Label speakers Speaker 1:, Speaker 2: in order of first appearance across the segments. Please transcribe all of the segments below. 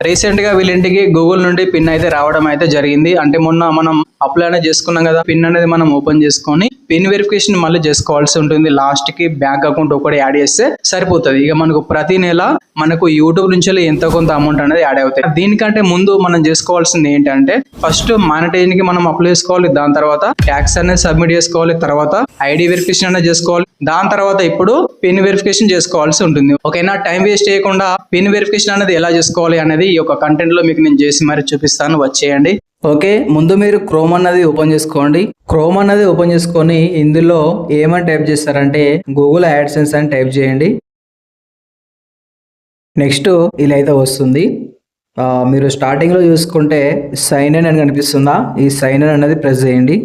Speaker 1: Recent గా వీళ్ళింటికి Google నుండి pin అయితే రావడం అయితే జరిగింది. అంటే మొన్న మనం అప్లై అనేది చేసుకున్నాం కదా, పిన్ అనేది మనం ఓపెన్ చేసుకొని పిన్ వెరిఫికేషన్ మళ్ళీ చేసుకోవాల్సి ఉంటుంది. లాస్ట్ కి బ్యాంక్ అకౌంట్ ఒకటి యాడ్ చేస్తే సరిపోతుంది. ఇక మనకు ప్రతి నెల మనకు యూట్యూబ్ నుంచి ఎంతో కొంత అమౌంట్ అనేది యాడ్ అవుతాయి. దీనికంటే ముందు మనం చేసుకోవాల్సింది ఏంటంటే ఫస్ట్ మానిటైజేషన్ కి మనం అప్లై చేసుకోవాలి, దాని తర్వాత ట్యాక్స్ అనేది సబ్మిట్ చేసుకోవాలి, తర్వాత ఐడి వెరిఫికేషన్ అనేది చేసుకోవాలి, దాని తర్వాత ఇప్పుడు పిన్ వెరిఫికేషన్ చేసుకోవాల్సి ఉంటుంది. ఓకేనా, టైం వేస్ట్ చేయకుండా పిన్ వెరిఫికేషన్ అనేది ఎలా చేసుకోవాలి అనేది ఈ యొక్క కంటెంట్ లో మీకు నేను చేసి మరి చూపిస్తాను, వచ్చేయండి. ఓకే, ముందు మీరు క్రోమ్ అన్నది ఓపెన్ చేసుకోండి. క్రోమ్ అన్నది ఓపెన్ చేసుకొని ఇందులో ఏమని టైప్ చేస్తారంటే గూగుల్ యాడ్సెన్స్ అని టైప్ చేయండి. నెక్స్ట్ ఇలా అయితే వస్తుంది. మీరు స్టార్టింగ్లో చూసుకుంటే సైన్ ఇన్ అని కనిపిస్తుందా, ఈ సైన్ ఇన్ అనేది ప్రెస్ చేయండి.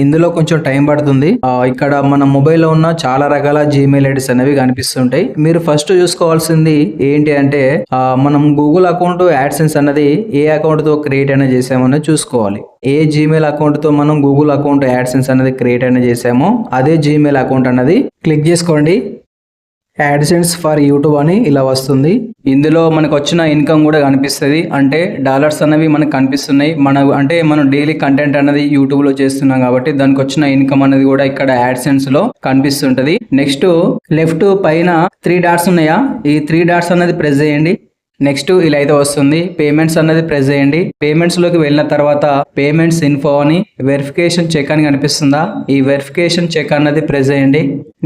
Speaker 1: ఇందులో కొంచెం టైం పడుతుంది. ఇక్కడ మన మొబైల్లో ఉన్న చాలా రకాల జీమెయిల్ ఐడీస్ అనేవి కనిపిస్తుంటాయి. మీరు ఫస్ట్ చూసుకోవాల్సింది ఏంటి అంటే మనం గూగుల్ అకౌంట్ యాడ్సెన్స్ అన్నది ఏ అకౌంట్ తో క్రియేట్ అనేది చేసామో చూసుకోవాలి. ఏ జీమెయిల్ అకౌంట్ తో మనం గూగుల్ అకౌంట్ యాడ్సెన్స్ అనేది క్రియేట్ అనేది చేసామో అదే జీమెయిల్ అకౌంట్ అన్నది క్లిక్ చేసుకోండి. యాడ్సెన్స్ ఫర్ యూట్యూబ్ అని ఇలా వస్తుంది. ఇందులో మనకు వచ్చిన ఇన్కమ్ కూడా కనిపిస్తుంది. అంటే డాలర్స్ అనేవి మనకు కనిపిస్తున్నాయి. మనం డైలీ కంటెంట్ అనేది యూట్యూబ్ లో చేస్తున్నాం కాబట్టి దానికి వచ్చిన ఇన్కమ్ అనేది కూడా ఇక్కడ యాడ్సెన్స్ లో కనిపిస్తుంటది. నెక్స్ట్ లెఫ్ట్ పైన 3 డాట్స్ ఉన్నాయా, ఈ 3 డాట్స్ అనేది ప్రెస్ చేయండి. నెక్స్ట్ ఇలా అయితే వస్తుంది. పేమెంట్స్ అనేది ప్రెస్ చేయండి. పేమెంట్స్ లోకి వెళ్ళిన తర్వాత పేమెంట్స్ ఇన్ఫో అని వెరిఫికేషన్ చెక్ అని కనిపిస్తుందా, ఈ వెరిఫికేషన్ చెక్ అన్నది ప్రెస్ చేయండి.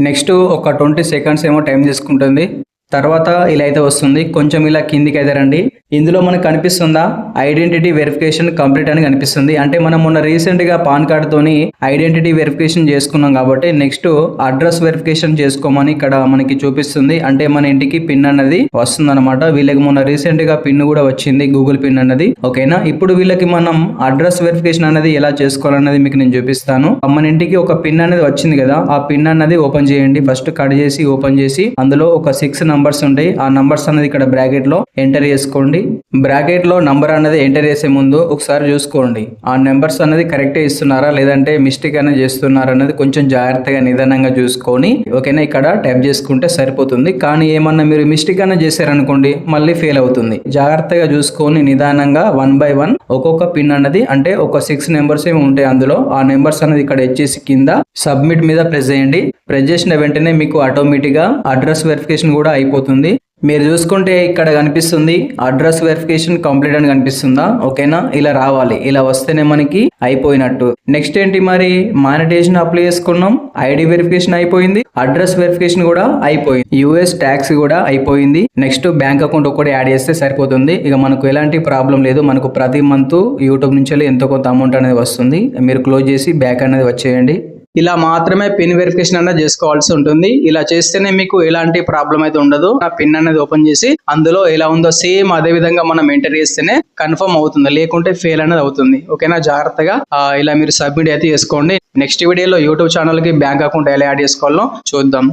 Speaker 1: నెక్స్ట్ ఒక 20 సెకండ్స్ ఏమో టైం తీసుకుంటుంది. తర్వాత ఇలా అయితే వస్తుంది. కొంచెం ఇలా కిందికి అయితే రండి. ఇందులో మనకు కనిపిస్తుందా ఐడెంటిటీ వెరిఫికేషన్ కంప్లీట్ అని కనిపిస్తుంది. అంటే మనం మొన్న రీసెంట్ గా పాన్ కార్డ్ తోని ఐడెంటిటీ వెరిఫికేషన్ చేసుకున్నాం కాబట్టి నెక్స్ట్ అడ్రస్ వెరిఫికేషన్ చేసుకోమని ఇక్కడ మనకి చూపిస్తుంది. అంటే మన ఇంటికి పిన్ అన్నది వస్తుంది అనమాట. వీళ్ళకి మొన్న రీసెంట్ గా పిన్ కూడా వచ్చింది, గూగుల్ పిన్ అన్నది. ఓకేనా, ఇప్పుడు వీళ్ళకి మనం అడ్రస్ వెరిఫికేషన్ అనేది ఎలా చేసుకోవాలన్నది మీకు నేను చూపిస్తాను. మన ఇంటికి ఒక పిన్ అనేది వచ్చింది కదా, ఆ పిన్ అన్నది ఓపెన్ చేయండి. ఫస్ట్ కట్ చేసి ఓపెన్ చేసి అందులో ఒక 6 నంబర్స్ ఉంటాయి. ఆ నంబర్స్ అనేది ఇక్కడ బ్రాకెట్ లో ఎంటర్ చేసుకోండి. బ్రాకెట్ లో నంబర్ అనేది ఎంటర్ చేసే ముందు ఒకసారి చూసుకోండి ఆ నెంబర్స్ అనేది కరెక్ట్ ఇస్తున్నారా లేదంటే మిస్టేక్ అనేది చేస్తున్నారా అనేది కొంచెం జాగ్రత్తగా నిదానంగా చూసుకొని ఓకేనా ఇక్కడ టైప్ చేసుకుంటే సరిపోతుంది. కానీ ఏమన్నా మీరు మిస్టేక్ అనేది చేశారనుకోండి మళ్ళీ ఫెయిల్ అవుతుంది. జాగ్రత్తగా చూసుకొని నిదానంగా 1 by 1 ఒక్కొక్క పిన్ అన్నది అంటే ఒక 6 నెంబర్స్ ఏమి ఉంటాయి అందులో, ఆ నెంబర్స్ అనేది ఇక్కడ వచ్చేసి కింద సబ్మిట్ మీద ప్రెస్ చేయండి. ప్రెస్ చేసిన వెంటనే మీకు ఆటోమేటిక్ గా అడ్రస్ వెరిఫికేషన్ కూడా అయిపోతుంది. మీరు చూసుకుంటే ఇక్కడ కనిపిస్తుంది అడ్రస్ వెరిఫికేషన్ కంప్లీట్ అని కనిపిస్తుందా. ఓకేనా, ఇలా రావాలి. ఇలా వస్తేనే మనకి అయిపోయినట్టు. నెక్స్ట్ ఏంటి మరి, మానిటైజేషన్ అప్లై చేసుకున్నాం, ఐడి వెరిఫికేషన్ అయిపోయింది, అడ్రస్ వెరిఫికేషన్ కూడా అయిపోయింది, యూఎస్ ట్యాక్స్ కూడా అయిపోయింది. నెక్స్ట్ బ్యాంక్ అకౌంట్ ఒకటి యాడ్ చేస్తే సరిపోతుంది. ఇక మనకు ఎలాంటి ప్రాబ్లం లేదు. మనకు ప్రతి మంత్ యూట్యూబ్ నుంచి ఎంతో కొంత అమౌంట్ అనేది వస్తుంది. మీరు క్లోజ్ చేసి బ్యాక్ అనేది వచ్చేయండి. ఇలా మాత్రమే పిన్ వెరిఫికేషన్ అనేది చేసుకోవాల్సి ఉంటుంది. ఇలా చేస్తేనే మీకు ఎలాంటి ప్రాబ్లం అయితే ఉండదు. ఆ పిన్ అనేది ఓపెన్ చేసి అందులో ఎలా ఉందో సేమ్ అదే విధంగా మనం ఎంటర్ చేస్తేనే కన్ఫర్మ్ అవుతుంది, లేకుంటే ఫెయిల్ అనేది అవుతుంది. ఓకేనా, జాగ్రత్తగా ఇలా మీరు సబ్మిట్ అయితే చేసుకోండి. నెక్స్ట్ వీడియోలో యూట్యూబ్ ఛానల్ కి బ్యాంక్ అకౌంట్ ఎలా యాడ్ చేసుకోవాలో చూద్దాం.